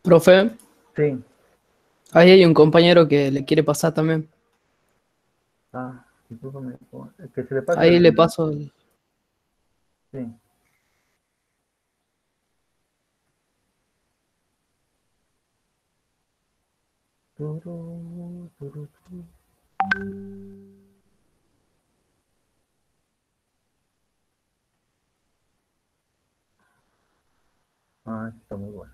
Profe, Sí. ahí hay un compañero que le quiere pasar también. Ah, discúlpame. Que se le pase Ahí le el... paso Sí. Turú, turú, turú. Ah, está muy bueno.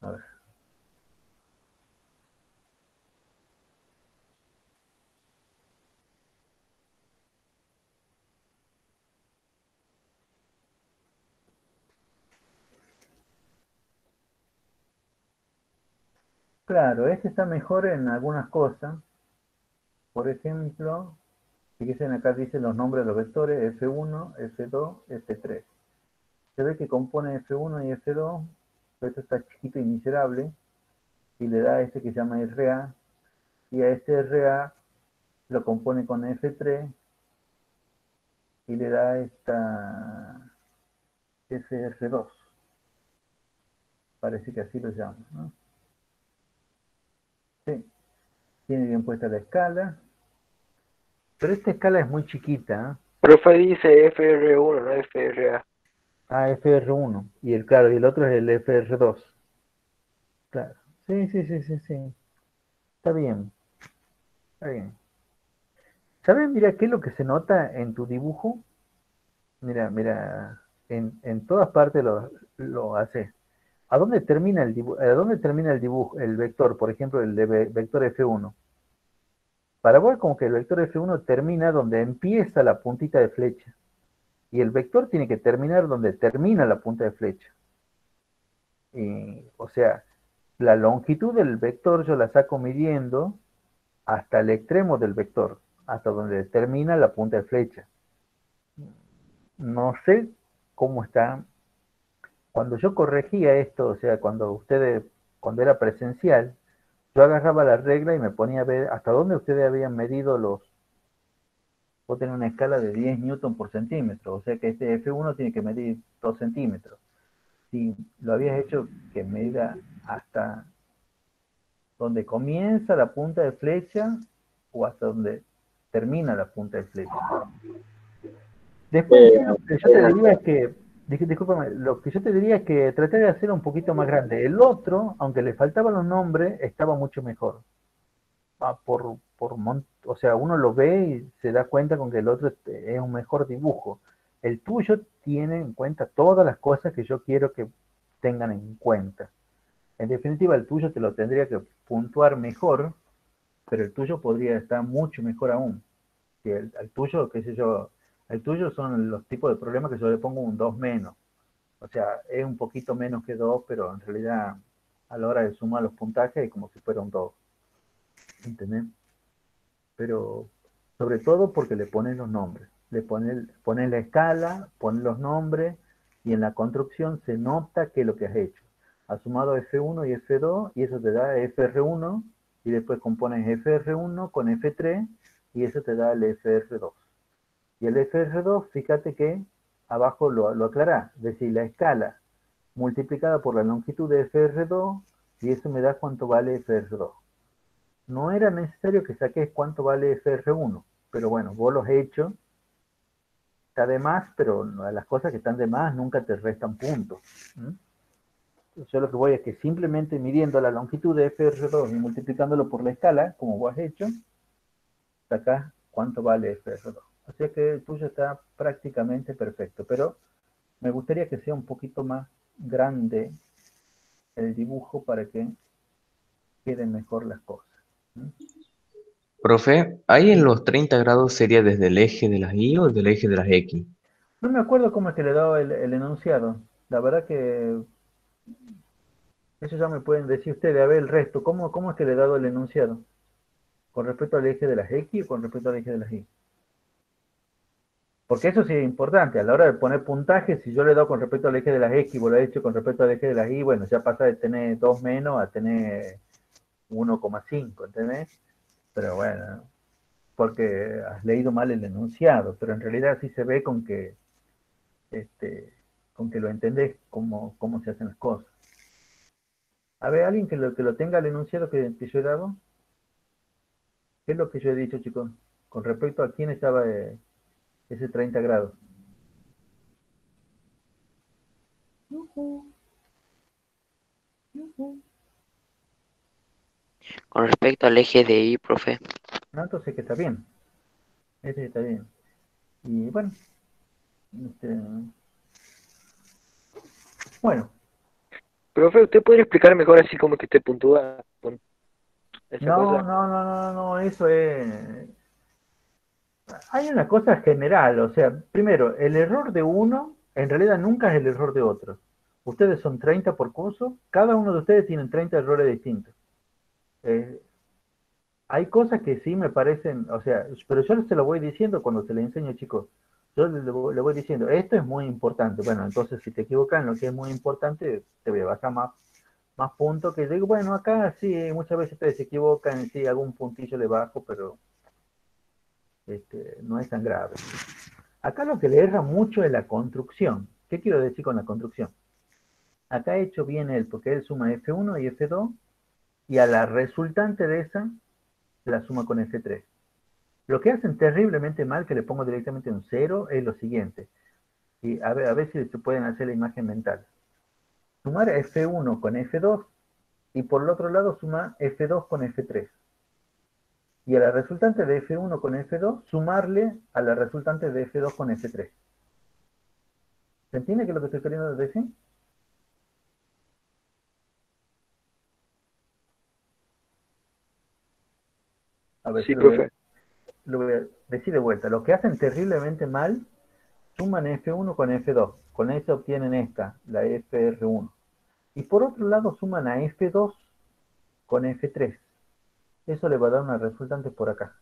A ver. Claro, este está mejor en algunas cosas. Por ejemplo, fíjense acá dice los nombres de los vectores F1, F2, F3. Se ve que compone F1 y F2, pero esto está chiquito y miserable, y le da este que se llama RA, y a este RA lo compone con F3 y le da esta FR2. Parece que así lo llama, ¿no? Sí, tiene bien puesta la escala, pero esta escala es muy chiquita. Profe dice FR1, no FRA. Ah, FR1, y claro, y el otro es el FR2. Claro, sí, sí, sí, sí, sí, está bien, está bien. ¿Sabes? Mira, qué es lo que se nota en tu dibujo? Mira, mira, en todas partes lo hace. ¿A dónde termina el dibujo? ¿A dónde termina el dibujo, el vector? Por ejemplo, el de vector F1. Para vos como que el vector F1 termina donde empieza la puntita de flecha. Y el vector tiene que terminar donde termina la punta de flecha. O sea, la longitud del vector yo la saco midiendo hasta el extremo del vector, hasta donde termina la punta de flecha. No sé cómo está. Cuando yo corregía esto, o sea, cuando era presencial, yo agarraba la regla y me ponía a ver hasta dónde ustedes habían medido los. Vos tenés una escala de 10 newton por centímetro, o sea que este F1 tiene que medir 2 centímetros. Si lo habías hecho que mida hasta donde comienza la punta de flecha o hasta donde termina la punta de flecha. Después, lo que yo te diría es que, discúlpame, lo que yo te diría es que traté de hacerlo un poquito más grande. El otro, aunque le faltaban los nombres, estaba mucho mejor. O sea, uno lo ve y se da cuenta con que el otro es un mejor dibujo. El tuyo tiene en cuenta todas las cosas que yo quiero que tengan en cuenta. En definitiva, el tuyo te lo tendría que puntuar mejor, pero el tuyo podría estar mucho mejor aún. Si el tuyo, qué sé yo, el tuyo son los tipos de problemas que yo le pongo un 2 menos. O sea, es un poquito menos que 2, pero en realidad a la hora de sumar los puntajes es como si fuera un 2. ¿Entendés? Pero sobre todo porque le pones los nombres. Pones la escala, pones los nombres y en la construcción se nota que es lo que has hecho. Has sumado F1 y F2 y eso te da FR1 y después compones FR1 con F3 y eso te da el FR2. Y el FR2, fíjate que abajo lo aclarás, es decir, la escala multiplicada por la longitud de FR2 y eso me da cuánto vale FR2. No era necesario que saques cuánto vale FR1, pero bueno, vos lo has hecho, está de más, pero las cosas que están de más nunca te restan puntos. Yo lo que voy es que simplemente midiendo la longitud de FR2 y multiplicándolo por la escala, como vos has hecho, sacás cuánto vale FR2. O sea que el tuyo está prácticamente perfecto, pero me gustaría que sea un poquito más grande el dibujo para que queden mejor las cosas. Profe, ¿ahí en ¿Sí? los 30 grados sería desde el eje de las Y o desde el eje de las X? No me acuerdo cómo es que le daba el enunciado. La verdad que eso ya me pueden decir ustedes. A ver el resto, ¿cómo es que le he dado el enunciado? ¿Con respecto al eje de las X o con respecto al eje de las Y? Porque eso sí es importante. A la hora de poner puntaje, si yo le doy con respecto al eje de las X, vos lo he hecho con respecto al eje de las Y, bueno, ya pasa de tener 2 menos a tener 1,5, ¿entendés? Pero bueno, porque has leído mal el enunciado, pero en realidad sí se ve con que este, con que lo entendés cómo se hacen las cosas. A ver, alguien que lo tenga el enunciado que yo he dado. ¿Qué es lo que yo he dicho, chicos? Con respecto a quién estaba ese 30 grados. Con respecto al eje de Y, profe. No, entonces que está bien. Ese está bien. Y bueno, este, bueno, Profe, ¿usted podría explicar mejor así como que usted puntúa con esa no, cosa? no, no, no, no, eso es. Hay una cosa general, o sea, primero, el error de uno en realidad nunca es el error de otro. Ustedes son 30 por curso, cada uno de ustedes tiene 30 errores distintos. Eh, Hay cosas que sí me parecen, o sea, pero yo se lo voy diciendo cuando se le enseño, chicos. Yo le voy diciendo, esto es muy importante. Bueno, entonces si te equivocas en lo que es muy importante, te voy a bajar más puntos que digo, bueno, acá sí, muchas veces ustedes se equivocan, sí, algún puntillo le bajo, pero no es tan grave. Acá lo que le erra mucho es la construcción. ¿Qué quiero decir con la construcción? Acá ha hecho bien él, porque él suma F1 y F2, y a la resultante de esa la suma con F3. Lo que hacen terriblemente mal, que le pongo directamente un 0, es lo siguiente. Y a ver si se pueden hacer la imagen mental. Sumar F1 con F2 y por el otro lado sumar F2 con F3. Y a la resultante de F1 con F2 sumarle a la resultante de F2 con F3. ¿Se entiende qué es lo que estoy queriendo decir? A ver si Sí, profe. lo voy a decir de vuelta. Lo que hacen terriblemente mal, suman F1 con F2. Con eso obtienen esta, la FR1. Y por otro lado suman a F2 con F3. Eso le va a dar una resultante por acá.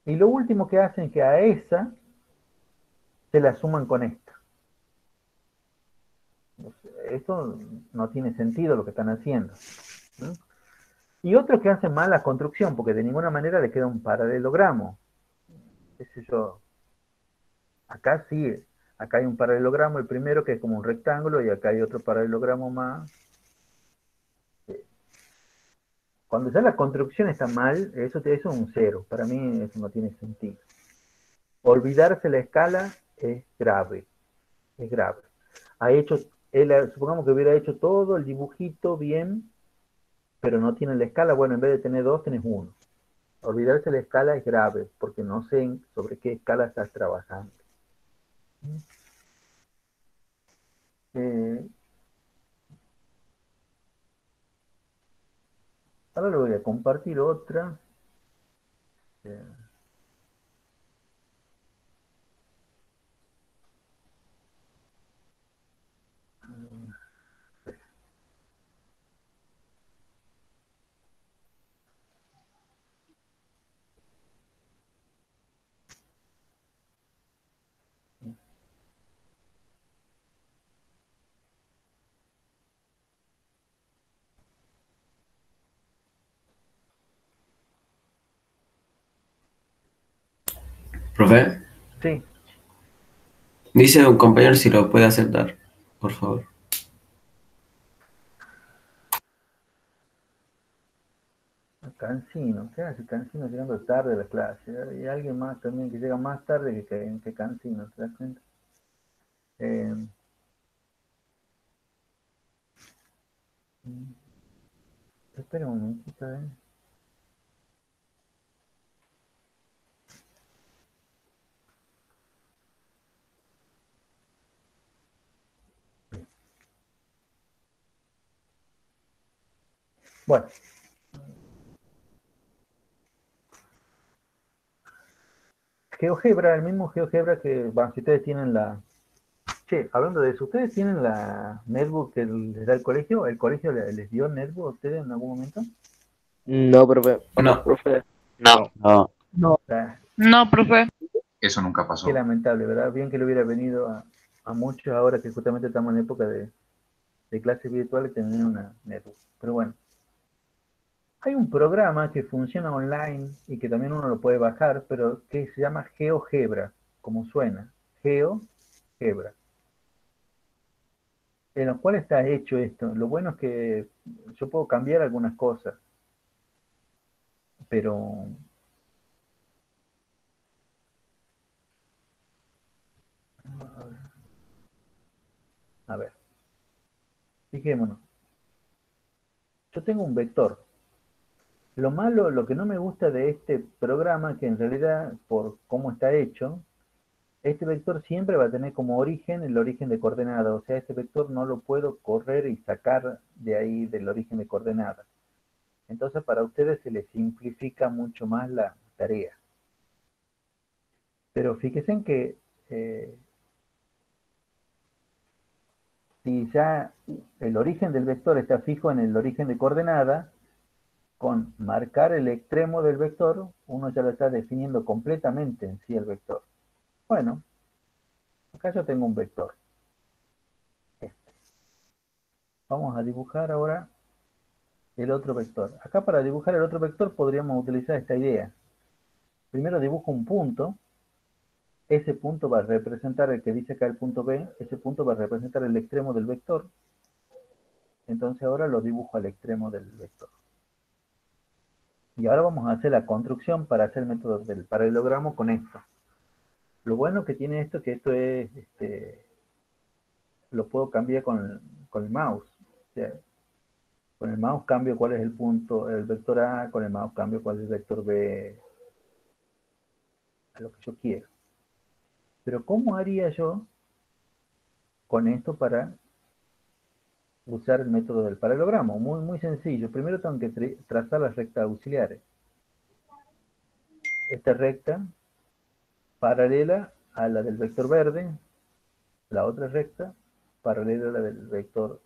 Y lo último que hacen es que a esa se la suman con esta. Esto no tiene sentido lo que están haciendo, ¿no? Y otros que hacen mal la construcción, porque de ninguna manera le queda un paralelogramo. ¿Qué sé yo? Acá sí, acá hay un paralelogramo, el primero que es como un rectángulo, y acá hay otro paralelogramo más. Cuando ya la construcción está mal, eso es un cero. Para mí eso no tiene sentido. Olvidarse la escala es grave, es grave. Ha hecho, supongamos que hubiera hecho todo el dibujito bien, pero no tiene la escala. Bueno, en vez de tener dos, tenés uno. Olvidarse la escala es grave, porque no sé sobre qué escala estás trabajando. Eh, Ahora le voy a compartir otra. Eh, Profe, sí, dice un compañero si lo puede aceptar, por favor. Cansino. ¿Qué hace Cansino llegando tarde a la clase? Y alguien más también que llega más tarde que Cansino, ¿te das cuenta? Eh, Espera un momentito, ¿eh? Bueno, GeoGebra, el mismo GeoGebra que, bueno, si ustedes tienen la... Che, hablando de eso, ¿ustedes tienen la netbook que les da el colegio? ¿El colegio les dio netbook a ustedes en algún momento? No, profe. No, Profe. No. no. No, Ah, No, profe. Eso nunca qué pasó. lamentable, ¿verdad? Bien que le hubiera venido a muchos ahora que justamente estamos en época de clases virtuales tener una netbook. Pero bueno, hay un programa que funciona online y que también uno lo puede bajar, pero que se llama GeoGebra, como suena, GeoGebra. en los cuales está hecho esto. Lo bueno es que yo puedo cambiar algunas cosas, pero a ver, fijémonos. Yo tengo un vector. Lo malo, lo que no me gusta de este programa, que en realidad, por cómo está hecho, este vector siempre va a tener como origen el origen de coordenada. O sea, este vector no lo puedo correr y sacar de ahí del origen de coordenada. Entonces, para ustedes se les simplifica mucho más la tarea. Pero fíjense en que si ya el origen del vector está fijo en el origen de coordenada, con marcar el extremo del vector, uno ya lo está definiendo completamente en sí el vector. Bueno, acá yo tengo un vector. Este. Vamos a dibujar ahora el otro vector. Acá para dibujar el otro vector podríamos utilizar esta idea. Primero dibujo un punto. Ese punto va a representar el que dice acá el punto B. Ese punto va a representar el extremo del vector. Entonces ahora lo dibujo al extremo del vector. Y ahora vamos a hacer la construcción para hacer el método del paralelogramo con esto. Lo bueno que tiene esto es que esto es, lo puedo cambiar con el mouse. O sea, con el mouse cambio cuál es el punto, el vector A, con el mouse cambio cuál es el vector B, a lo que yo quiero. Pero ¿cómo haría yo con esto para usar el método del paralelogramo? Muy, muy sencillo. Primero tengo que trazar las rectas auxiliares. Esta recta paralela a la del vector verde, la otra recta paralela a la del vector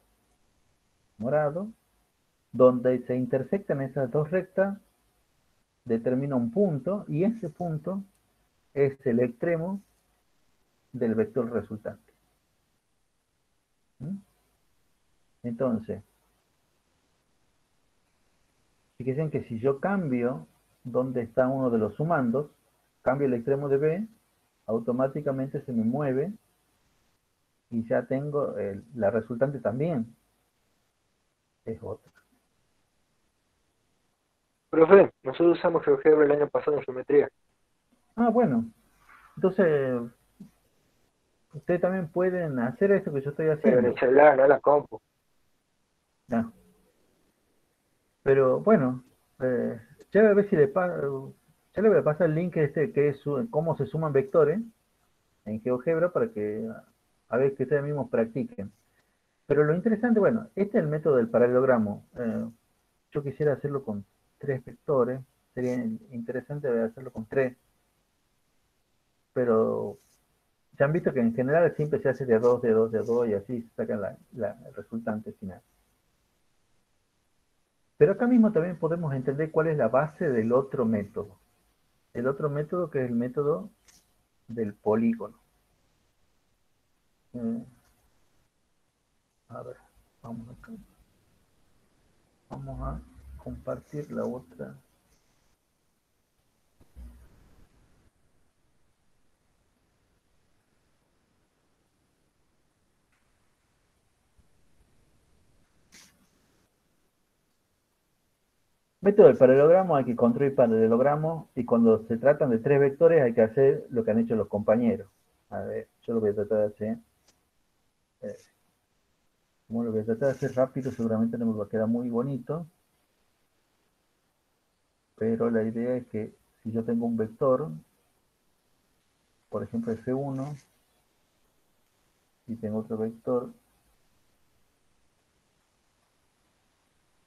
morado, donde se intersectan esas dos rectas, determina un punto, y ese punto es el extremo del vector resultante. ¿Mm? Entonces, fíjense que si yo cambio donde está uno de los sumandos, cambio el extremo de B, automáticamente se me mueve y ya tengo la resultante también es otra. Profe, nosotros usamos GeoGebra el año pasado en geometría. Ah, bueno, entonces ustedes también pueden hacer esto que yo estoy Pero en haciendo. el celular, no en la compu. No. Pero bueno, ya voy a ver si ya le voy a pasar el link este que es cómo se suman vectores en GeoGebra para que a ver que ustedes mismos practiquen. Pero lo interesante, bueno, este es el método del paralelogramo. Yo quisiera hacerlo con 3 vectores, sería interesante hacerlo con 3, pero ya han visto que en general siempre se hace de a 2, de a 2, de a 2 y así se saca el resultante final. Pero acá mismo también podemos entender cuál es la base del otro método. El otro método que es el método del polígono. A ver, vamos acá. Vamos a compartir la otra. Método del paralelogramo, hay que construir paralelogramos y cuando se tratan de 3 vectores hay que hacer lo que han hecho los compañeros. A ver, yo lo voy a tratar de hacer. Como lo voy a tratar de hacer rápido, seguramente no me va a quedar muy bonito. Pero la idea es que si yo tengo un vector, por ejemplo F1, y tengo otro vector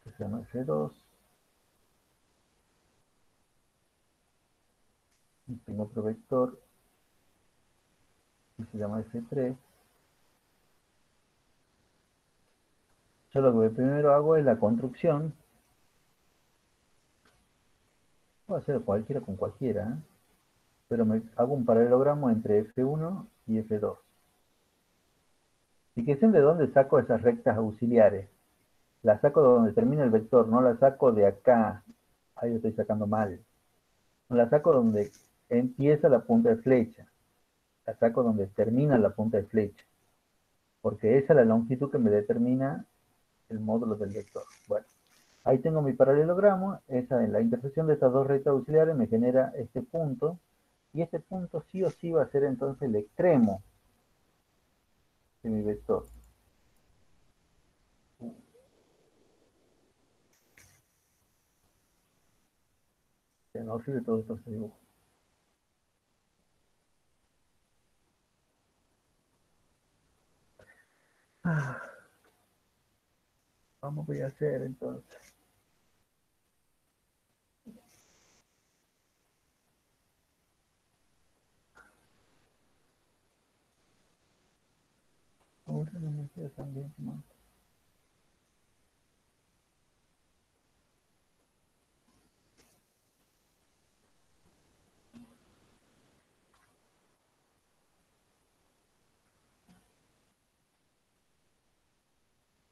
que se llama F2, y tengo otro vector que se llama F3, yo lo que primero hago es la construcción. Puedo hacer cualquiera con cualquiera, ¿eh? Pero me hago un paralelogramo entre F1 y F2. Fíjense de dónde saco esas rectas auxiliares. La saco de donde termina el vector, no la saco de acá. Ahí lo estoy sacando mal. No la saco donde empieza la punta de flecha. La saco donde termina la punta de flecha. porque esa es la longitud que me determina el módulo del vector. Bueno, ahí tengo mi paralelogramo, esa, en la intersección de estas dos rectas auxiliares me genera este punto, y este punto sí o sí va a ser entonces el extremo de mi vector. Ya no sirve todo esto, se dibuja. ¿Cómo voy a hacer entonces? Ahora no me queda tan bien, ¿no?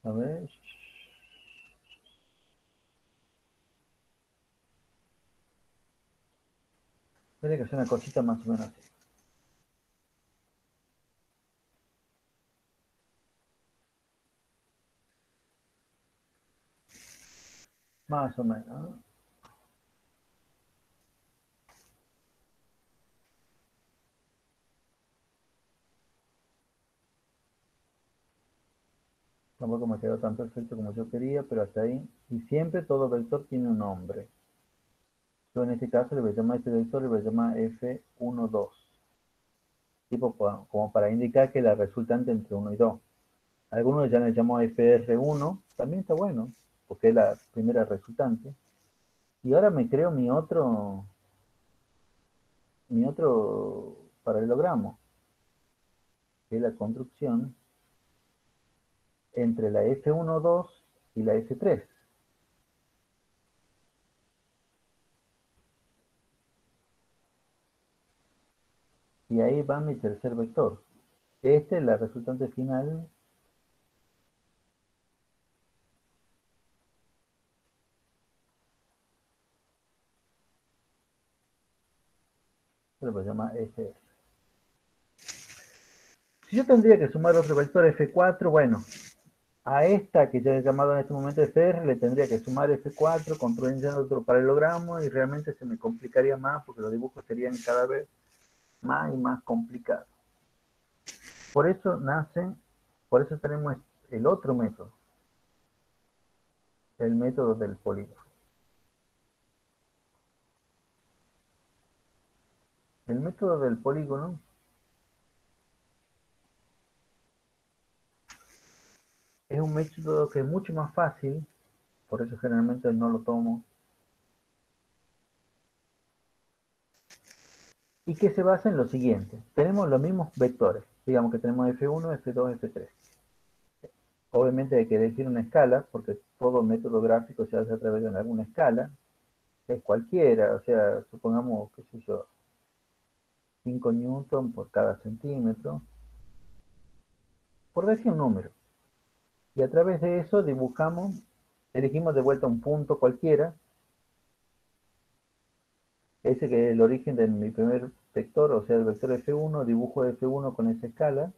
A ver. Tiene que hacer una cosita más o menos así. Más o menos, ¿no? Tampoco me quedó tan perfecto como yo quería, pero hasta ahí. Y siempre todo vector tiene un nombre. Yo en este caso le voy a llamar a este vector, le voy a llamar F12. Tipo como para indicar que es la resultante entre 1 y 2. Algunos ya le llamó FR1, también está bueno, porque es la primera resultante. Y ahora me creo mi otro paralelogramo, que es la construcción entre la F12 y la F3. Y ahí va mi tercer vector. Esta es la resultante final. Se lo voy a llamar FR. Si yo tendría que sumar otro vector F4, bueno, a esta que ya he llamado en este momento FR, le tendría que sumar F4, construyendo otro paralelogramo, y realmente se me complicaría más porque los dibujos serían cada vez más y más complicados. Por eso tenemos el otro método, el método del polígono. El método del polígono es un método que es mucho más fácil, por eso generalmente no lo tomo, y que se basa en lo siguiente. Tenemos los mismos vectores, digamos que tenemos F1, F2, F3. Obviamente hay que elegir una escala, porque todo método gráfico se hace a través de alguna escala, que es cualquiera, o sea, supongamos, qué sé yo, 5 newton por cada centímetro, por decir un número. Y a través de eso elegimos de vuelta un punto cualquiera, ese que es el origen de mi primer vector, o sea, el vector F1, dibujo F1 con esa escala.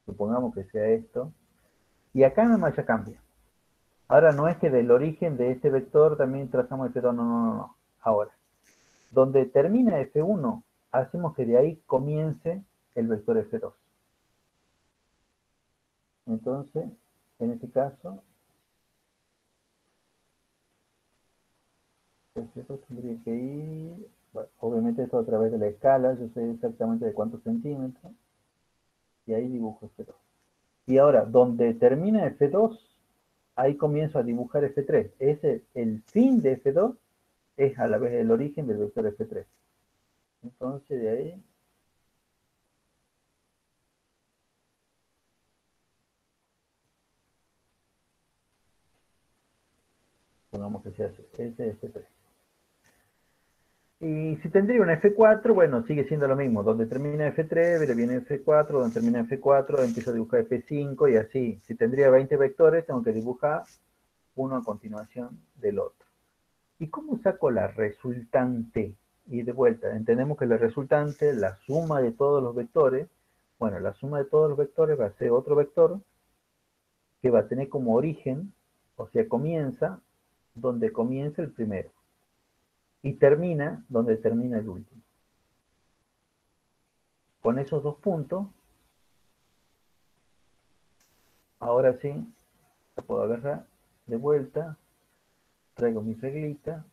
Supongamos que sea esto. Y acá nada más ya cambia. Ahora no es que del origen de este vector también trazamos F2, no. Ahora, donde termina F1, hacemos que de ahí comience el vector F2. Entonces, en este caso, F2 tendría que ir, bueno, obviamente esto a través de la escala, yo sé exactamente de cuántos centímetros, y ahí dibujo F2. Y ahora, donde termina F2, ahí comienzo a dibujar F3. El fin de F2 es a la vez el origen del vector F3. Entonces de ahí pongamos que sea ese F3. Y si tendría un F4, bueno, sigue siendo lo mismo. Donde termina F3, viene F4, donde termina F4, empiezo a dibujar F5 y así. Si tendría 20 vectores, tengo que dibujar uno a continuación del otro. ¿Y cómo saco la resultante Y de vuelta, entendemos que la resultante, la suma de todos los vectores, bueno, la suma de todos los vectores va a ser otro vector que va a tener como origen, o sea, comienza donde comienza el primero y termina donde termina el último. Con esos dos puntos, ahora sí, la puedo agarrar de vuelta, traigo mi reglita,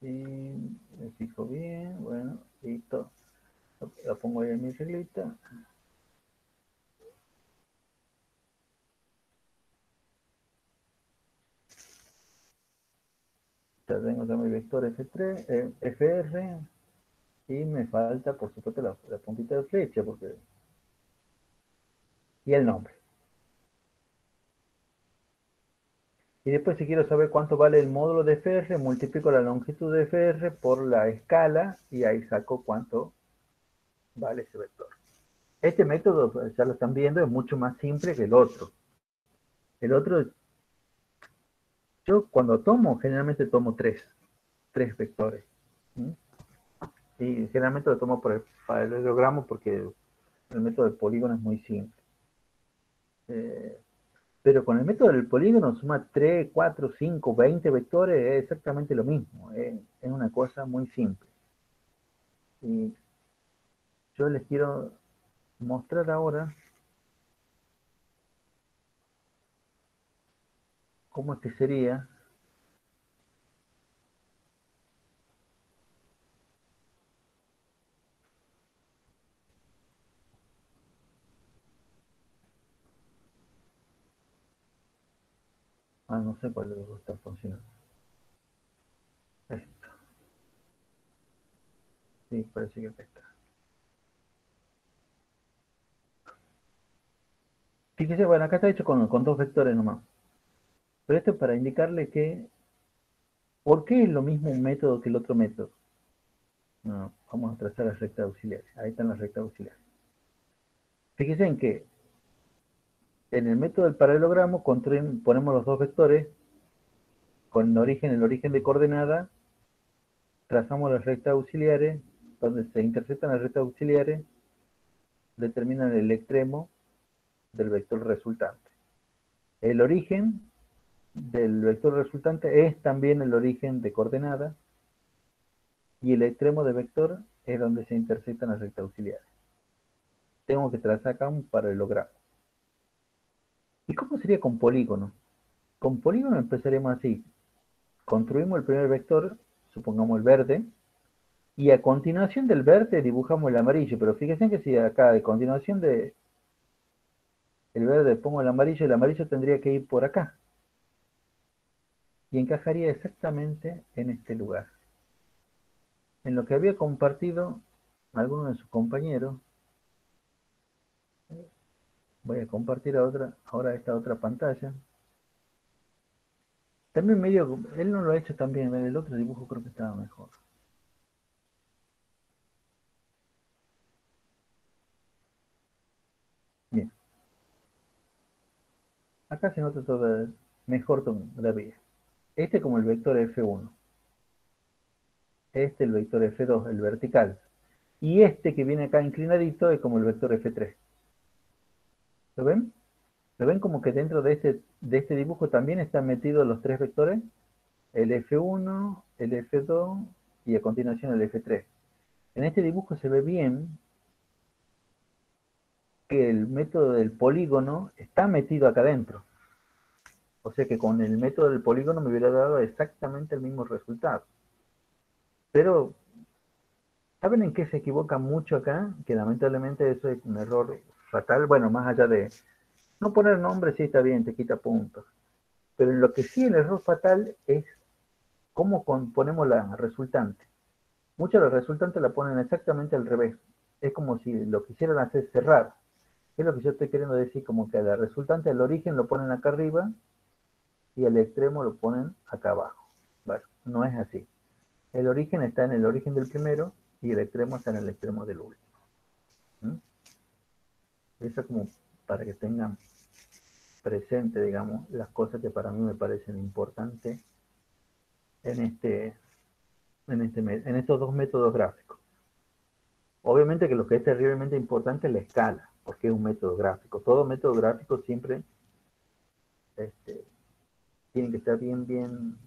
y me fijo bien, bueno, listo, la pongo ahí en mi reglita. Ya tengo ya mi vector F3, FR, y me falta, por supuesto, la puntita de flecha, porque... y el nombre. Y después, si quiero saber cuánto vale el módulo de FR, multiplico la longitud de FR por la escala, y ahí saco cuánto vale ese vector. Este método, pues, ya lo están viendo, es mucho más simple que el otro. El otro, yo cuando tomo, generalmente tomo tres vectores. ¿Sí? Y generalmente lo tomo por el paralelogramo porque el método del polígono es muy simple. Pero con el método del polígono suma 3, 4, 5, 20 vectores, es exactamente lo mismo. Es una cosa muy simple. Y yo les quiero mostrar ahora cómo es que sería. Ah, no sé cuál de los dos está funcionando. Esto. Sí, parece que acá está. Fíjese, bueno, acá está hecho con dos vectores nomás. Pero esto es para indicarle que, ¿por qué es lo mismo un método que el otro método? No, vamos a trazar las rectas auxiliares. Ahí están las rectas auxiliares. Fíjense en que en el método del paralelogramo ponemos los dos vectores con el origen de coordenada, trazamos las rectas auxiliares, donde se interceptan las rectas auxiliares, determinan el extremo del vector resultante. El origen del vector resultante es también el origen de coordenada, y el extremo de vector es donde se intersectan las rectas auxiliares. Tengo que trazar acá un paralelogramo. ¿Y cómo sería con polígono? Con polígono empezaremos así. Construimos el primer vector, supongamos el verde, y a continuación del verde dibujamos el amarillo. Pero fíjense que si acá de continuación de el verde pongo el amarillo tendría que ir por acá. Y encajaría exactamente en este lugar. En lo que había compartido alguno de sus compañeros, voy a compartir ahora esta otra pantalla. También medio, él no lo ha hecho tan bien, el otro dibujo creo que estaba mejor. Bien, acá se nota todo mejor todavía. Este como el vector F1, este el vector F2, el vertical, y este que viene acá inclinadito es como el vector F3. ¿Lo ven? ¿Lo ven como que dentro de este dibujo también están metidos los tres vectores? El F1, el F2 y a continuación el F3. En este dibujo se ve bien que el método del polígono está metido acá adentro. O sea que con el método del polígono me hubiera dado exactamente el mismo resultado. Pero, ¿saben en qué se equivoca mucho acá? Que lamentablemente eso es un error fatal. Bueno, más allá de no poner nombre, sí está bien, te quita puntos. Pero en lo que sí el error fatal es cómo ponemos la resultante. Muchos de los resultantes la ponen exactamente al revés. Es como si lo quisieran hacer cerrar. Es lo que yo estoy queriendo decir, como que la resultante, el origen lo ponen acá arriba y el extremo lo ponen acá abajo. Bueno, no es así. El origen está en el origen del primero y el extremo está en el extremo del último. ¿Mm? Eso como para que tengan presente, digamos, las cosas que para mí me parecen importantes en estos dos métodos gráficos. Obviamente que lo que es terriblemente importante es la escala, porque es un método gráfico. Todo método gráfico siempre tiene que estar bien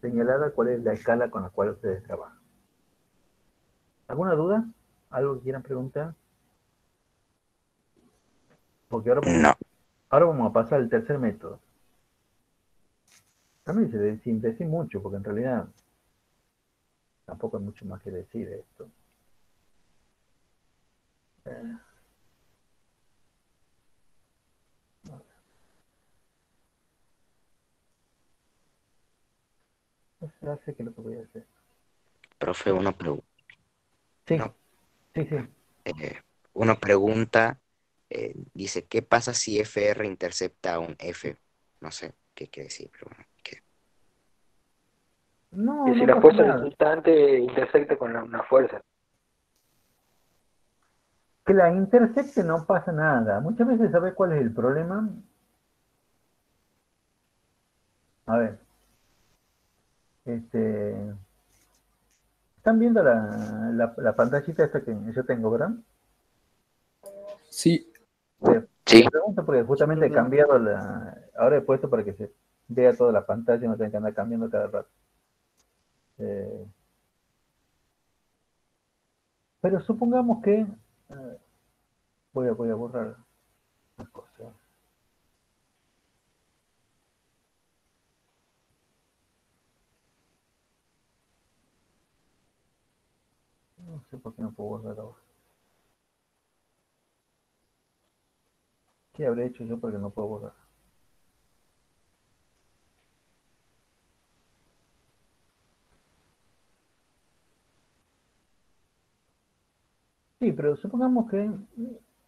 señalada cuál es la escala con la cual ustedes trabajan. ¿Alguna duda? ¿Algo que quieran preguntar? Porque No. ahora vamos a pasar al tercer método. También sin decir mucho, porque en realidad tampoco hay mucho más que decir de esto. No sé, hace que lo que voy a hacer. Profe, una pregunta. Sí, No, sí. una pregunta. Dice, ¿qué pasa si FR intercepta un F? No sé qué quiere decir, pero bueno, ¿qué? No, Y si no la pasa fuerza nada. resultante intersecta con una fuerza. Que la intersecte no pasa nada. Muchas veces, ¿sabes cuál es el problema? A ver, ¿están viendo la pantallita esta que yo tengo, verdad? Sí, Sí, Te pregunto porque justamente he cambiado ahora he puesto para que se vea toda la pantalla y no tenga que andar cambiando cada rato. Eh, pero supongamos que voy a borrar una cosa. No sé por qué no puedo borrar ahora. ¿Qué habré hecho yo porque no puedo borrar? Sí, pero supongamos que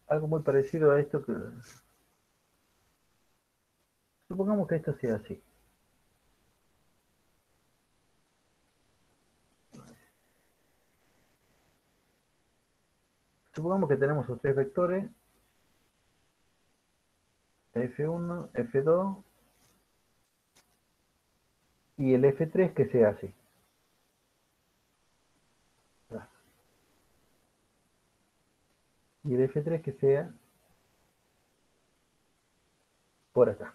algo muy parecido a esto supongamos que esto sea así. Supongamos que tenemos los tres vectores F1, F2 y el F3 que sea así. Y el F3 que sea por acá.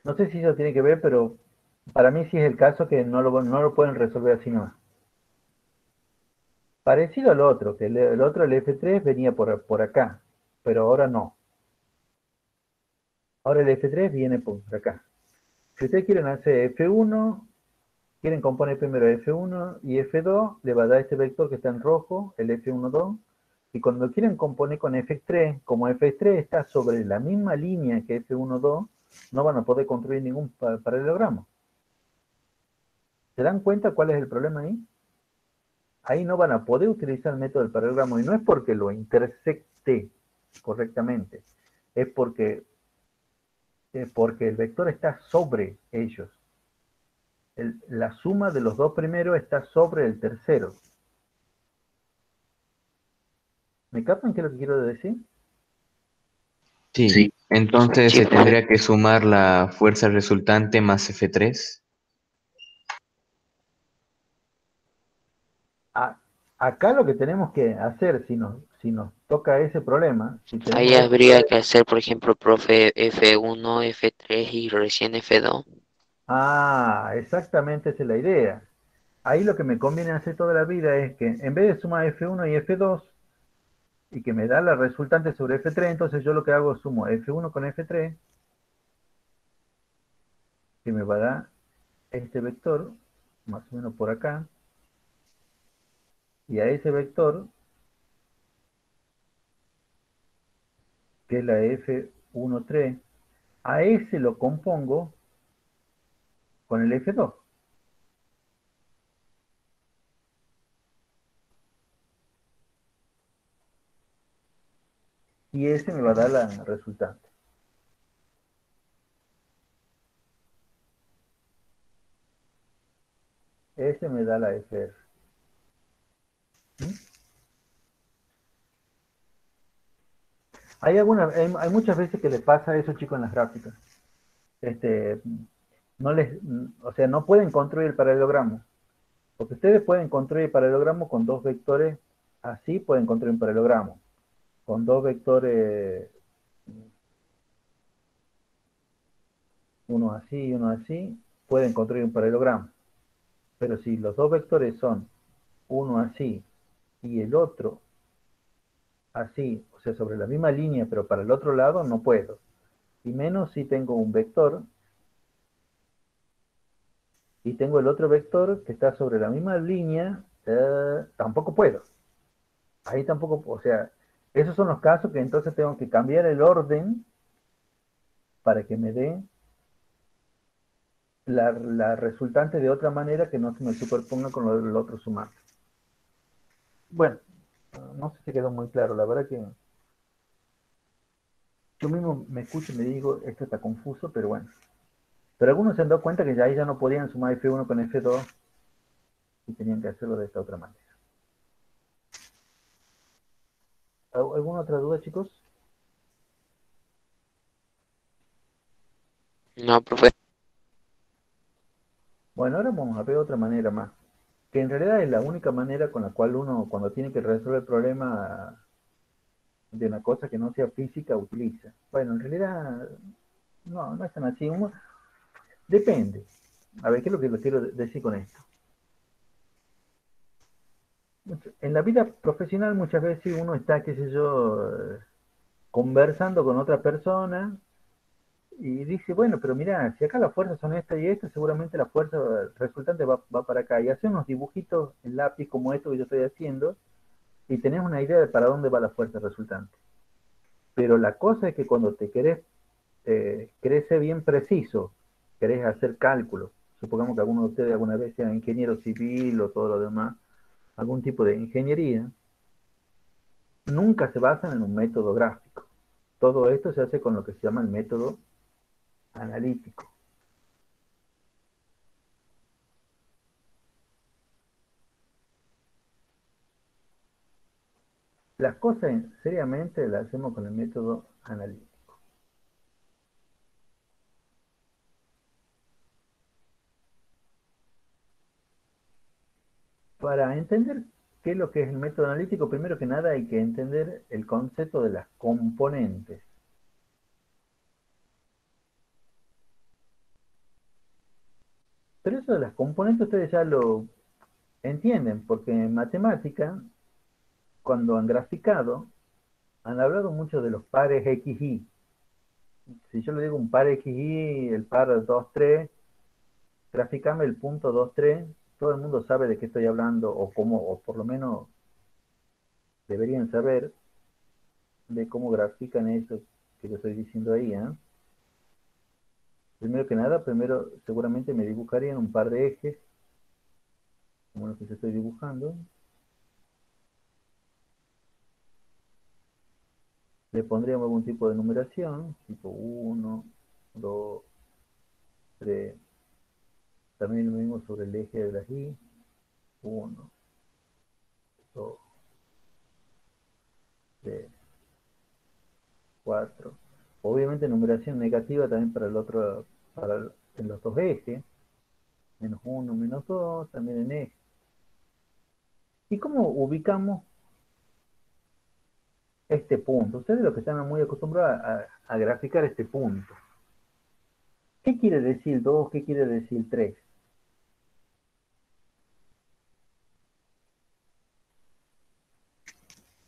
No sé si eso tiene que ver, pero para mí sí es el caso que no lo pueden resolver así nomás. Parecido al otro, que el otro, el F3, venía por acá, pero ahora no. Ahora el F3 viene por acá. Si ustedes quieren hacer F1, quieren componer primero F1 y F2, le va a dar este vector que está en rojo, el F12, y cuando quieren componer con F3, como F3 está sobre la misma línea que F12, no van a poder construir ningún paralelogramo. ¿Se dan cuenta cuál es el problema ahí? Ahí no van a poder utilizar el método del paralelogramo, y no es porque lo intersecte correctamente, es porque el vector está sobre ellos. La suma de los dos primeros está sobre el tercero. ¿Me captan qué es lo que quiero decir? Sí, entonces sí, se profe. tendría que sumar la fuerza resultante más F3. A- Acá lo que tenemos que hacer, si nos toca ese problema, si Ahí tenemos ese habría que problema, hacer, por ejemplo, profe, F1, F3 y recién F2. exactamente esa es la idea. Ahí lo que me conviene hacer toda la vida es que en vez de sumar F1 y F2, y que me da la resultante sobre F3, entonces yo lo que hago es sumo F1 con F3, que me va a dar este vector, más o menos por acá, y a ese vector, que es la F13, a ese lo compongo con el F2. Y ese me va a dar la resultante. Ese me da la FR. ¿Mm? Hay muchas veces que les pasa a esos chicos en las gráficas. Este, o sea, no pueden construir el paralelogramo. Porque ustedes pueden construir el paralelogramo con dos vectores, así pueden construir un paralelogramo. Con dos vectores, uno así y uno así, pueden construir un paralelogramo. Pero si los dos vectores son uno así y el otro así, o sea, sobre la misma línea, pero para el otro lado, no puedo. Y menos si tengo un vector y tengo el otro vector que está sobre la misma línea, tampoco puedo. Ahí tampoco, o sea, esos son los casos que entonces tengo que cambiar el orden para que me dé la resultante de otra manera que no se me superponga con lo del otro sumado. Bueno, no sé si quedó muy claro, la verdad que yo mismo me escucho y me digo, esto está confuso, pero bueno. Pero algunos se han dado cuenta que ya ahí ya no podían sumar F1 con F2 y tenían que hacerlo de esta otra manera. ¿Alguna otra duda, chicos? No, profe. Bueno, ahora vamos a ver otra manera más, que en realidad es la única manera con la cual uno, cuando tiene que resolver el problema de una cosa que no sea física, utiliza. Bueno, en realidad no es tan así. Depende. A ver, ¿qué es lo que lo quiero decir con esto? En la vida profesional muchas veces uno está, qué sé yo, conversando con otra persona y dice, bueno, pero mira, si acá las fuerzas son esta y esta, seguramente la fuerza resultante va para acá. Y hace unos dibujitos en lápiz como esto que yo estoy haciendo y tenés una idea de para dónde va la fuerza resultante. Pero la cosa es que cuando querés ser bien preciso, querés hacer cálculos, supongamos que alguno de ustedes alguna vez sea ingeniero civil o todo lo demás, algún tipo de ingeniería, nunca se basan en un método gráfico. Todo esto se hace con lo que se llama el método analítico. Las cosas seriamente las hacemos con el método analítico. Para entender qué es lo que es el método analítico, primero que nada hay que entender el concepto de las componentes. Pero eso de las componentes ustedes ya lo entienden, porque en matemática, cuando han graficado, han hablado mucho de los pares XY. Si yo le digo un par XY, el par 2, 3, graficame el punto 2, 3, todo el mundo sabe de qué estoy hablando, o cómo, o por lo menos deberían saber de cómo grafican eso que yo estoy diciendo ahí, ¿eh? Primero que nada, primero seguramente me dibujarían un par de ejes, como los que yo estoy dibujando. Le pondríamos algún tipo de numeración, tipo 1, 2, 3. También lo mismo sobre el eje de las Y. 1, 2, 3, 4. Obviamente numeración negativa también para el otro, en los dos ejes. Menos 1, menos 2, también en eje. ¿Y cómo ubicamos este punto? Ustedes los que están muy acostumbrados a graficar este punto. ¿Qué quiere decir 2? ¿Qué quiere decir 3?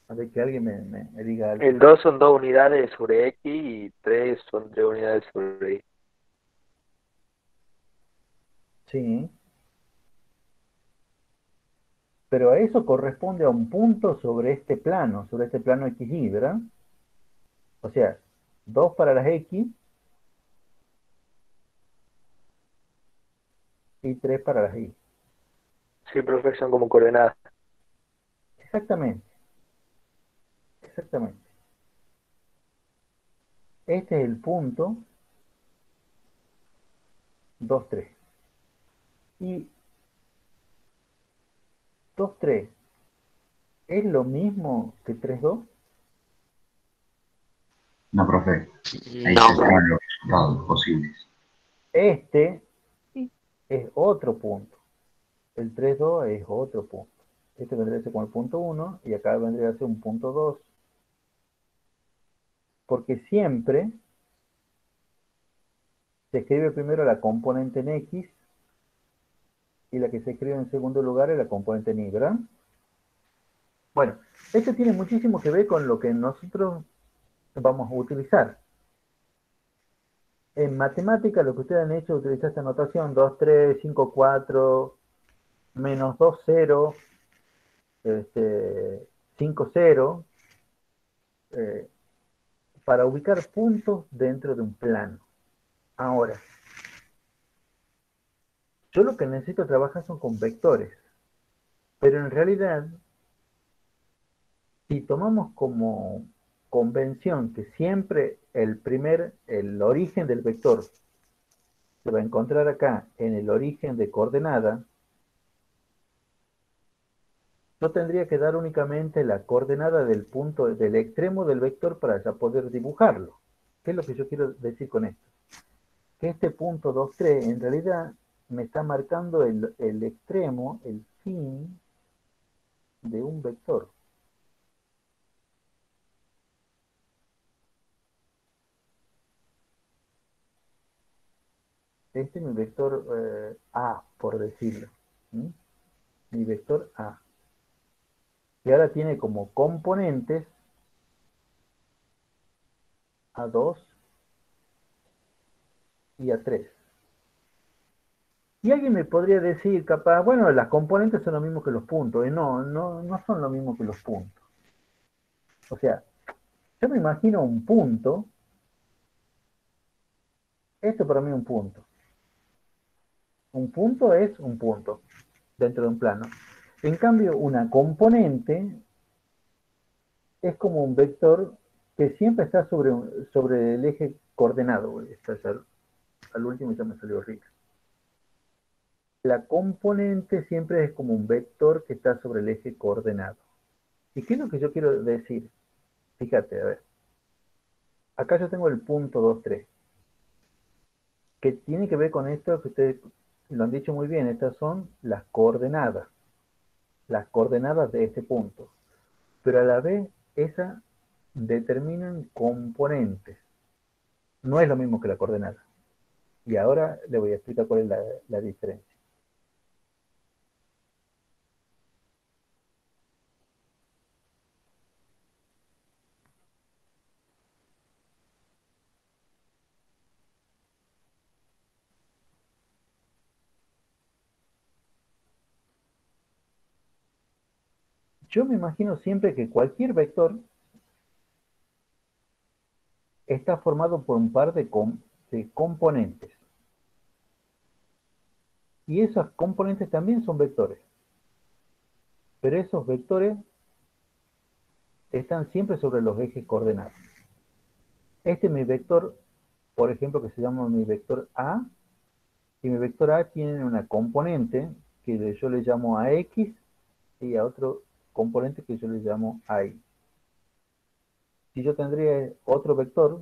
A ver, que alguien me diga algo. El 2 son 2 unidades sobre X y 3 son 3 unidades sobre Y. Sí. Pero eso corresponde a un punto sobre este plano XY, ¿verdad? O sea, 2 para las X y 3 para las Y. Sí, profe, son como coordenadas. Exactamente, exactamente. Este es el punto 2, 3. Y 2, 3 es lo mismo que 3, 2. No, profe. Ahí No. se sacan los resultados posibles. Este es otro punto. El 3,2 es otro punto. Este vendría a ser como el punto 1 y acá vendría a ser un punto 2. Porque siempre se escribe primero la componente en X y la que se escribe en segundo lugar es la componente en Y, ¿verdad? Bueno, esto tiene muchísimo que ver con lo que nosotros vamos a utilizar. En matemática lo que ustedes han hecho es utilizar esta notación 2, 3, 5, 4, menos 2, 0, 5, 0, para ubicar puntos dentro de un plano. Ahora, yo lo que necesito trabajar son con vectores, pero en realidad, si tomamos como convención que siempre el origen del vector se va a encontrar acá en el origen de coordenada, yo tendría que dar únicamente la coordenada del punto, del extremo del vector para ya poder dibujarlo. ¿Qué es lo que yo quiero decir con esto? Que este punto 2, 3 en realidad me está marcando el extremo, el fin de un vector. Este es mi vector A, por decirlo. ¿Sí? Mi vector A. Y ahora tiene como componentes A2 y A3. Y alguien me podría decir, capaz, bueno, las componentes son lo mismo que los puntos. No son lo mismo que los puntos. O sea, yo me imagino un punto. Esto para mí es un punto. Un punto es un punto dentro de un plano. En cambio, una componente es como un vector que siempre está sobre el eje coordenado. Al último ya me salió rico. La componente siempre es como un vector que está sobre el eje coordenado. ¿Y qué es lo que yo quiero decir? Fíjate, a ver. Acá yo tengo el punto 2, 3, que tiene que ver con esto que ustedes lo han dicho muy bien. Estas son las coordenadas de este punto. Pero a la vez, esas determinan componentes. No es lo mismo que la coordenada. Y ahora le voy a explicar cuál es la diferencia. Yo me imagino siempre que cualquier vector está formado por un par de componentes. Y esos componentes también son vectores. Pero esos vectores están siempre sobre los ejes coordenados. Este es mi vector, por ejemplo, que se llama mi vector A. Y mi vector A tiene una componente que yo le llamo AX y a otro componente que yo le llamo AI. Si yo tendría otro vector,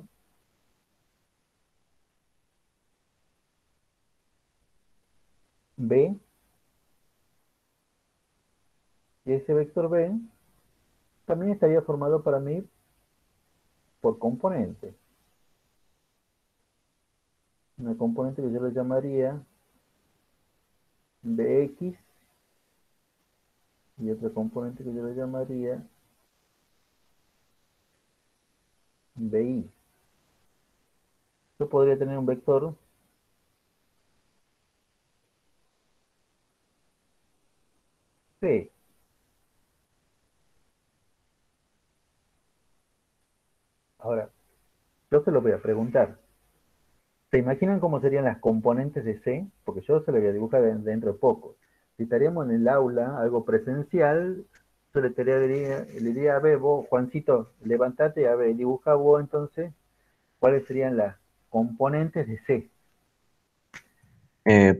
B, y ese vector B también estaría formado para mí por componentes. Una componente que yo le llamaría Bx y otra componente que yo le llamaría Bi. Yo podría tener un vector C. Ahora, yo se lo voy a preguntar. ¿Se imaginan cómo serían las componentes de C? Porque yo se lo voy a dibujar dentro de poco. Si estaríamos en el aula, algo presencial, yo le diría, a ver, vos, Juancito, levantate y a ver, dibuja vos entonces cuáles serían las componentes de C.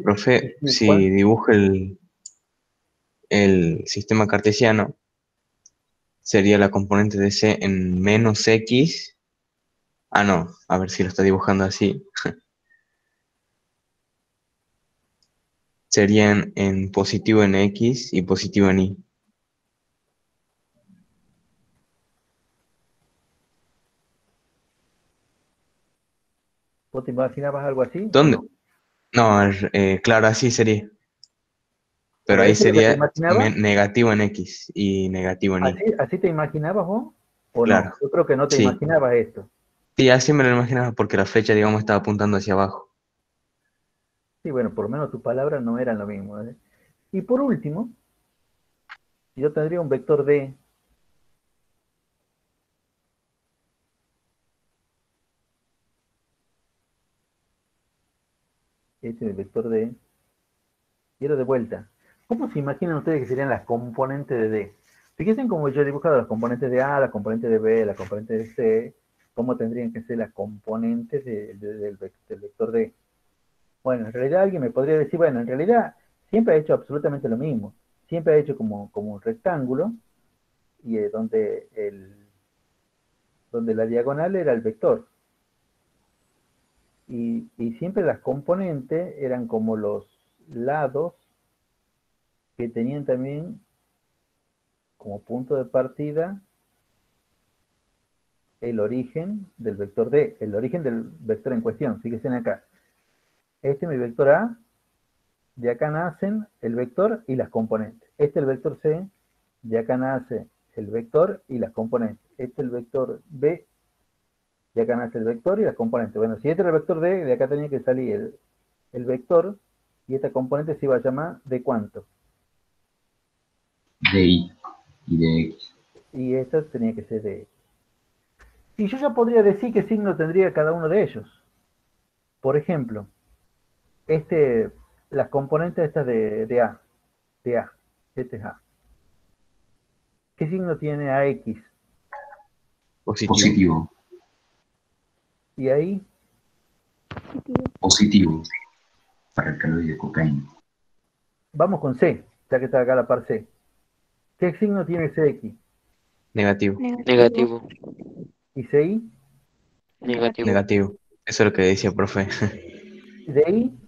Profe, ¿Y si dibujo el sistema cartesiano, sería la componente de C en menos X Ah, no, a ver si lo está dibujando así. Serían en positivo en X y positivo en Y. ¿Vos te imaginabas algo así o ¿Dónde? no? No, claro, así sería. Pero ¿Pero ahí eso es lo que te sería imaginabas? negativo en X y negativo en ¿Así, Y. así te imaginabas vos o no? Claro, Yo creo que no te sí. imaginabas esto. Sí, así me lo imaginaba porque la flecha, digamos, estaba apuntando hacia abajo. Sí, bueno, por lo menos tus palabras no eran lo mismo. ¿Eh? Y por último, yo tendría un vector D. Este es el vector D. Y era de vuelta. ¿Cómo se imaginan ustedes que serían las componentes de D? Fíjense en cómo yo he dibujado las componentes de A, las componentes de B, las componentes de C, cómo tendrían que ser las componentes del vector D. Bueno, en realidad alguien me podría decir, bueno, en realidad siempre ha hecho absolutamente lo mismo. Siempre ha hecho como un rectángulo y donde la diagonal era el vector. Y siempre las componentes eran como los lados que tenían también como punto de partida el origen del vector D, el origen del vector en cuestión. Fíjense acá. Este es mi vector A, de acá nacen el vector y las componentes. Este es el vector C, de acá nace el vector y las componentes. Este es el vector B, de acá nace el vector y las componentes. Bueno, si este era el vector D, de acá tenía que salir el vector y esta componente se iba a llamar ¿de cuánto? De Y y de X. Y esta tenía que ser de... Y yo ya podría decir qué signo tendría cada uno de ellos. Por ejemplo, las componentes estas de A, este es A. ¿Qué signo tiene AX? Positivo. Positivo. Y ahí, Positivo. Para el caloide de cocaína. vamos con C, ya que está acá la par C. ¿Qué signo tiene CX? Negativo. Negativo. ¿Y CI? Negativo. Negativo. Eso es lo que decía, profe. ¿Y de I?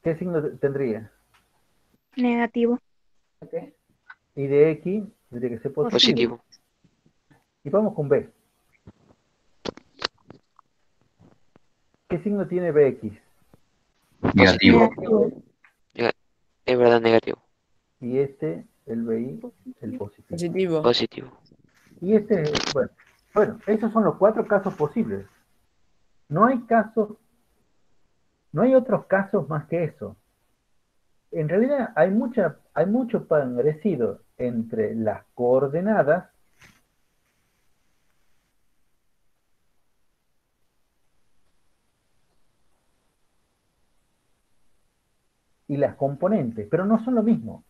¿Qué signo tendría? Negativo. Y de X tendría que ser positivo. Positivo. Y vamos con B. ¿Qué signo tiene BX? Negativo. Negativo. Es verdad, negativo. Y el BI, el positivo. Positivo. Positivo. Y bueno, esos son los 4 casos posibles. No hay casos, no hay otros casos más que eso. En realidad hay mucho parecido entre las coordenadas y las componentes, pero no son lo mismo.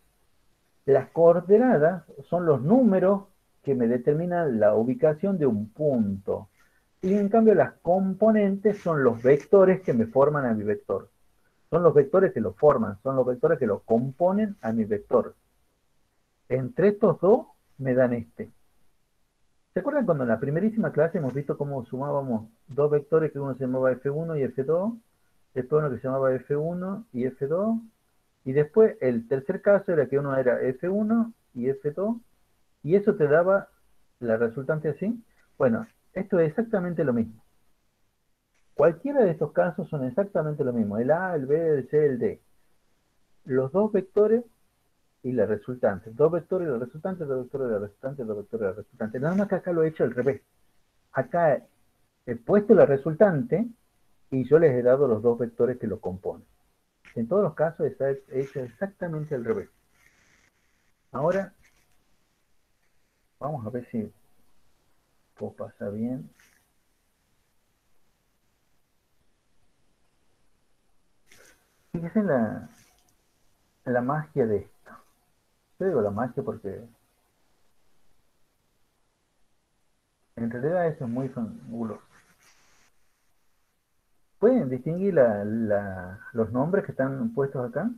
Las coordenadas son los números que me determinan la ubicación de un punto. Y en cambio las componentes son los vectores que me forman a mi vector. Son los vectores que lo forman, son los vectores que lo componen a mi vector. Entre estos dos me dan este. ¿Se acuerdan cuando en la primerísima clase hemos visto cómo sumábamos dos vectores que uno se llamaba F1 y F2, después uno que se llamaba F1 y F2, y después el tercer caso era que uno era F1 y F2, y eso te daba la resultante así? Bueno, esto es exactamente lo mismo. Cualquiera de estos casos son exactamente lo mismo, el A, el B, el C, el D. Los dos vectores y la resultante. Dos vectores y la resultante, dos vectores y la resultante, dos vectores y la resultante. Nada más que acá lo he hecho al revés. Acá he puesto la resultante y yo les he dado los dos vectores que lo componen. En todos los casos está hecho exactamente al revés. Ahora, vamos a ver si puedo pasar bien. Fíjense en la magia de esto. Yo digo la magia porque en realidad eso es muy fabuloso. ¿Pueden distinguir los nombres que están puestos acá?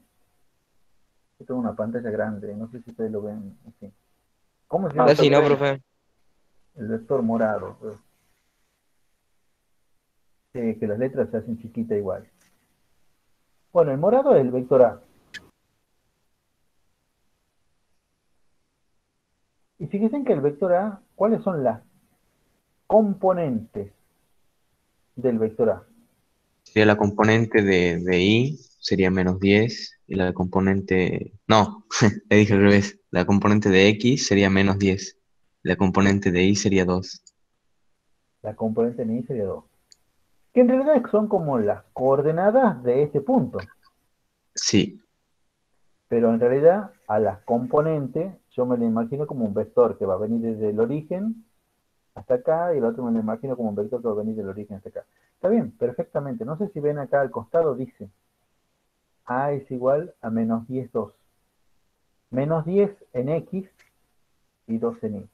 Yo tengo una pantalla grande, no sé si ustedes lo ven. Así. ¿Cómo se llama Así no, el profe. vector morado? que las letras se hacen chiquitas igual. Bueno, el morado es el vector A. Y fíjense que el vector A, ¿cuáles son las componentes del vector A? Sería la componente de I, sería -10, y la componente... No, le dije al revés. La componente de X sería -10. La componente de Y sería 2. La componente en I sería 2. Que en realidad son como las coordenadas de este punto. Sí, Pero en realidad a las componentes yo me lo imagino como un vector que va a venir desde el origen hasta acá y el otro me lo imagino como un vector que va a venir del origen hasta acá. Está bien, perfectamente. No sé si ven acá al costado dice A es igual a -10, 2. -10 en X y 2 en Y.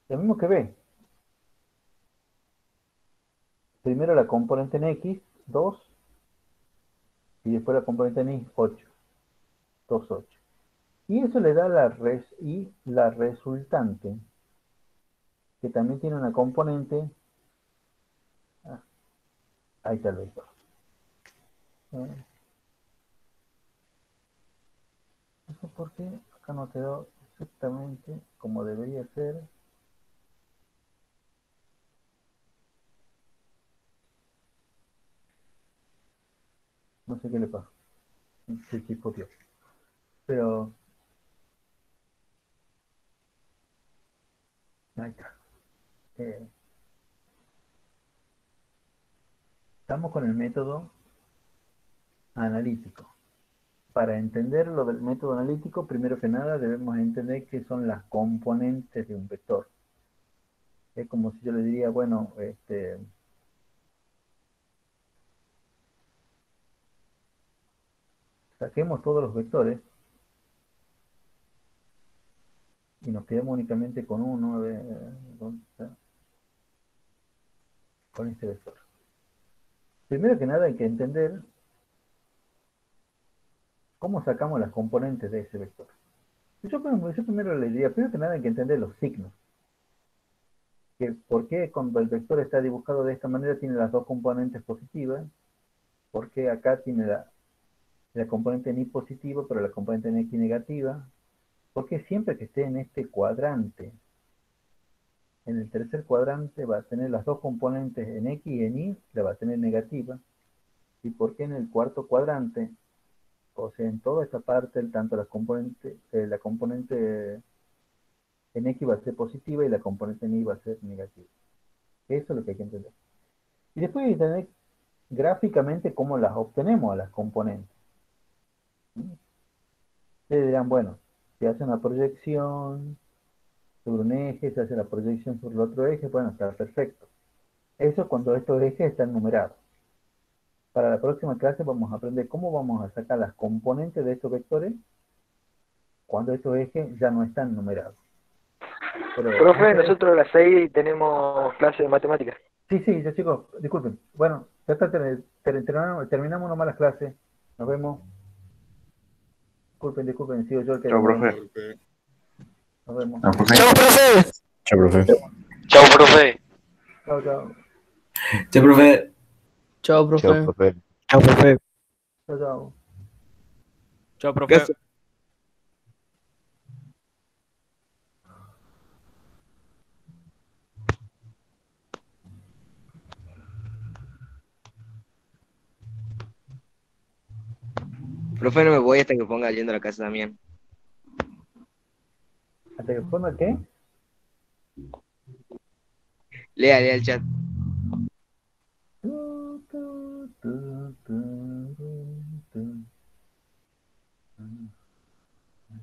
Lo mismo que B. Primero la componente en X, 2, y después la componente en Y, 8. 2, 8. Y eso le da la resultante, que también tiene una componente. Ah, ahí está el vector. No sé por qué acá no quedó exactamente como debería ser. No sé qué le pasó. Se chispoteó. Pero ahí está. Eh, estamos con el método analítico. Para entender lo del método analítico, primero que nada debemos entender qué son las componentes de un vector. Es como si yo le diría, bueno, saquemos todos los vectores y nos quedemos únicamente con uno con este vector. Primero que nada hay que entender cómo sacamos las componentes de ese vector. Yo primero le diría, primero que nada hay que entender los signos. Que por qué cuando el vector está dibujado de esta manera tiene las dos componentes positivas, por qué acá tiene la componente en Y positiva, pero la componente en X negativa, porque siempre que esté en este cuadrante, en el tercer cuadrante va a tener las dos componentes en X y en Y, la va a tener negativa, y por qué en el cuarto cuadrante, o sea, en toda esta parte, tanto la componente en X va a ser positiva y la componente en Y va a ser negativa. Eso es lo que hay que entender. Y después hay que entender gráficamente cómo las obtenemos a las componentes. Ustedes dirán, bueno, se hace una proyección sobre un eje, se hace la proyección sobre el otro eje, bueno, está perfecto. Eso cuando estos ejes están numerados. Para la próxima clase vamos a aprender cómo vamos a sacar las componentes de estos vectores cuando estos ejes ya no están numerados. Pero Profe, nosotros a las 6 tenemos clase de matemáticas. sí, ya chicos, disculpen. Bueno, ya está, terminamos nomás las clases. Nos vemos. Disculpen, sigo yo el que Chao, demoré. profe. Nos vemos. No, profe. Chao, profe. Chao, profe. Chao, profe. Chao, chao. Che, profe. Chao, Chao, profe. profe. Chao, profe. Chao, chao. Chao, profe. Profe, no me voy hasta que ponga yendo a la casa también. ¿Hasta que forma qué? Lea el chat.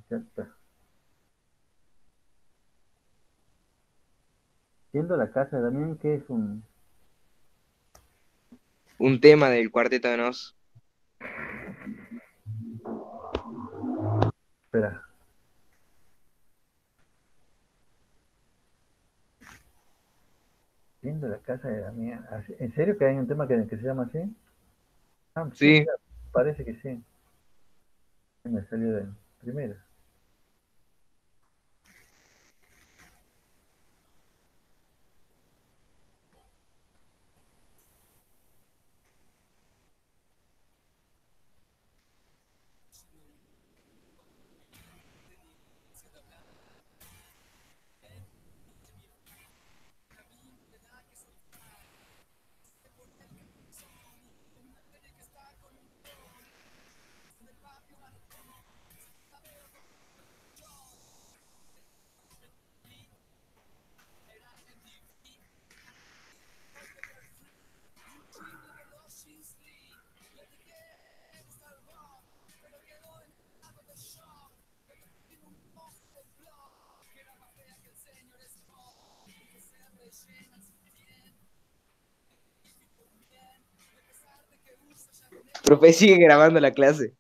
Ya está. Yendo a la casa de Damián, ¿qué es un...? Un tema del Cuarteto de Nos. Espera. Yendo a la casa de Damián. ¿En serio que hay un tema que se llama así? Ah, sí, Sí. mira, parece que sí. Me salió de primera. Profe, sigue grabando la clase.